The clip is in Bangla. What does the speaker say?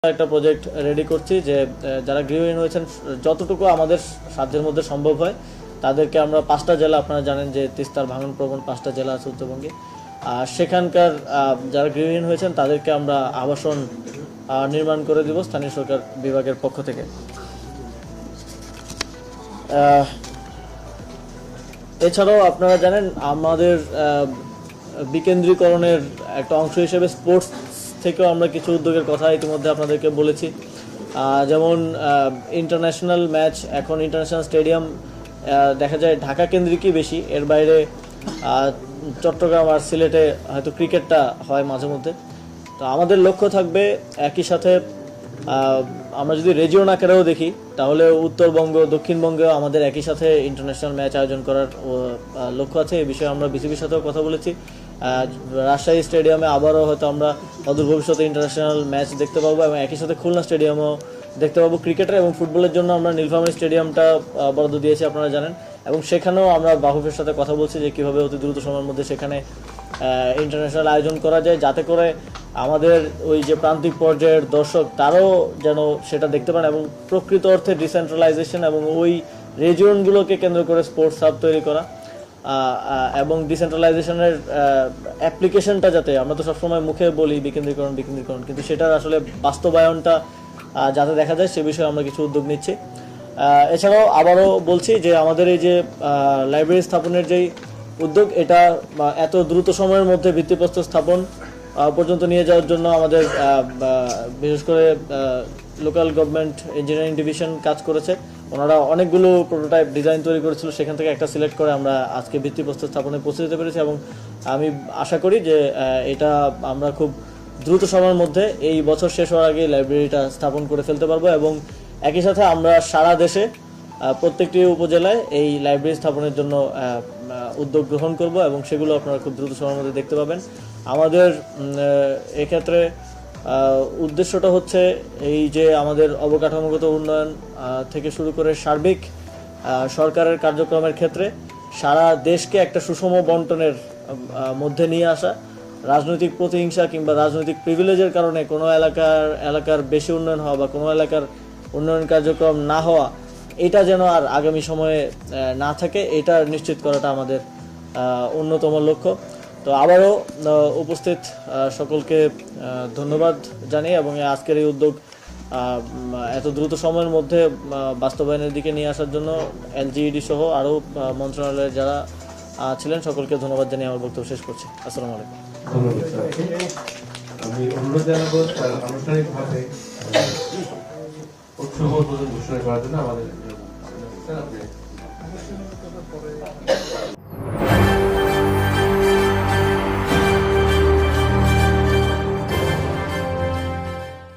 একটা প্রজেক্ট রেডি করছি যে যারা গৃহহীন হয়েছেন যতটুকু আমাদের সাধ্যের মধ্যে সম্ভব হয় তাদেরকে আমরা 5টা জেলা, আপনারা জানেন যে তিস্তার ভাঙন প্রবণ 5টা জেলা আছে উত্তরবঙ্গে, সেখানকার যারা গৃহহীন হয়েছেন তাদেরকে আমরা আবাসন নির্মাণ করে দিব স্থানীয় সরকার বিভাগের পক্ষ থেকে। এছাড়াও আপনারা জানেন আমাদের বিকেন্দ্রীকরণের একটা অংশ হিসেবে স্পোর্টস থেকেও আমরা কিছু উদ্যোগের কথা ইতিমধ্যে আপনাদেরকে বলেছি। যেমন ইন্টারন্যাশনাল ম্যাচ, এখন ইন্টারন্যাশনাল স্টেডিয়াম দেখা যায় ঢাকা কেন্দ্রিকই বেশি, এর বাইরে চট্টগ্রাম আর সিলেটে হয়তো ক্রিকেটটা হয় মাঝে মধ্যে। তো আমাদের লক্ষ্য থাকবে একই সাথে আমরা যদি রেজিওন আকারেও দেখি তাহলে উত্তরবঙ্গ দক্ষিণবঙ্গেও আমাদের একই সাথে ইন্টারন্যাশনাল ম্যাচ আয়োজন করার লক্ষ্য আছে। এই বিষয়ে আমরা বিসিবির সাথেও কথা বলেছি। রাজশাহী স্টেডিয়ামে আবারও হয়তো আমরা অদূর ভবিষ্যতে ইন্টারন্যাশনাল ম্যাচ দেখতে পাবো এবং একই সাথে খুলনা স্টেডিয়ামও দেখতে পাবো। ক্রিকেটের এবং ফুটবলের জন্য আমরা নীলফামারী স্টেডিয়ামটা বরাদ্দ দিয়েছি, আপনারা জানেন, এবং সেখানেও আমরা বাফুফের সাথে কথা বলছি যে কীভাবে অতি দ্রুত সময়ের মধ্যে সেখানে ইন্টারন্যাশনাল আয়োজন করা যায়, যাতে করে আমাদের ওই যে প্রান্তিক পর্যায়ের দর্শক তারাও যেন সেটা দেখতে পান এবং প্রকৃত অর্থে ডিসেন্ট্রালাইজেশন এবং ওই রিজিয়নগুলোকে কেন্দ্র করে স্পোর্টস হাব তৈরি করা এবং ডিসেন্ট্রালাইজেশনের অ্যাপ্লিকেশনটা যাতে, আমরা তো সবসময় মুখে বলি বিকেন্দ্রীকরণ, কিন্তু সেটার আসলে বাস্তবায়নটা যাতে দেখা যায় সে বিষয়ে আমরা কিছু উদ্যোগ নিচ্ছি। এছাড়াও আবারও বলছি যে আমাদের এই যে লাইব্রেরি স্থাপনের যেই উদ্যোগ, এটা এত দ্রুত সময়ের মধ্যে ভিত্তিপ্রস্তর স্থাপন পর্যন্ত নিয়ে যাওয়ার জন্য আমাদের বিশেষ করে লোকাল গভর্নমেন্ট ইঞ্জিনিয়ারিং ডিভিশন কাজ করেছে। ওনারা অনেকগুলো প্রোটোটাইপ ডিজাইন তৈরি করেছিল, সেখান থেকে একটা সিলেক্ট করে আমরা আজকে ভিত্তিপ্রস্তর স্থাপনে পৌঁছে যেতে পেরেছি এবং আমি আশা করি যে এটা আমরা খুব দ্রুত সময়ের মধ্যে এই বছর শেষ হওয়ার আগে লাইব্রেরিটা স্থাপন করে ফেলতে পারবো এবং একই সাথে আমরা সারা দেশে প্রত্যেকটি উপজেলায় এই লাইব্রেরি স্থাপনের জন্য উদ্যোগ গ্রহণ করব এবং সেগুলো আপনারা খুব দ্রুত সময়ের মধ্যে দেখতে পাবেন। আমাদের এক্ষেত্রে উদ্দেশ্যটা হচ্ছে এই যে আমাদের অবকাঠামোগত উন্নয়ন থেকে শুরু করে সার্বিক সরকারের কার্যক্রমের ক্ষেত্রে সারা দেশকে একটা সুষম বন্টনের মধ্যে নিয়ে আসা। রাজনৈতিক প্রতিহিংসা কিংবা রাজনৈতিক প্রিভিলেজের কারণে কোনো এলাকার বেশি উন্নয়ন হওয়া বা কোনো এলাকার উন্নয়ন কার্যক্রম না হওয়া, এটা যেন আর আগামী সময়ে না থাকে, এটা নিশ্চিত করাটা আমাদের অন্যতম লক্ষ্য। তো আবারও উপস্থিত সকলকে ধন্যবাদ জানিয়ে এবং আজকের এই উদ্যোগ এত দ্রুত সময়ের মধ্যে বাস্তবায়নের দিকে নিয়ে আসার জন্য এলজিইডি সহ আরও মন্ত্রণালয়ের যারা ছিলেন সকলকে ধন্যবাদ জানিয়ে আমার বক্তব্য শেষ করছি। আসসালামু আলাইকুম। আমি অনুরোধ জানাবো আনুষ্ঠানিকভাবে উৎসব ঘোষণা করার জন্য আমাদের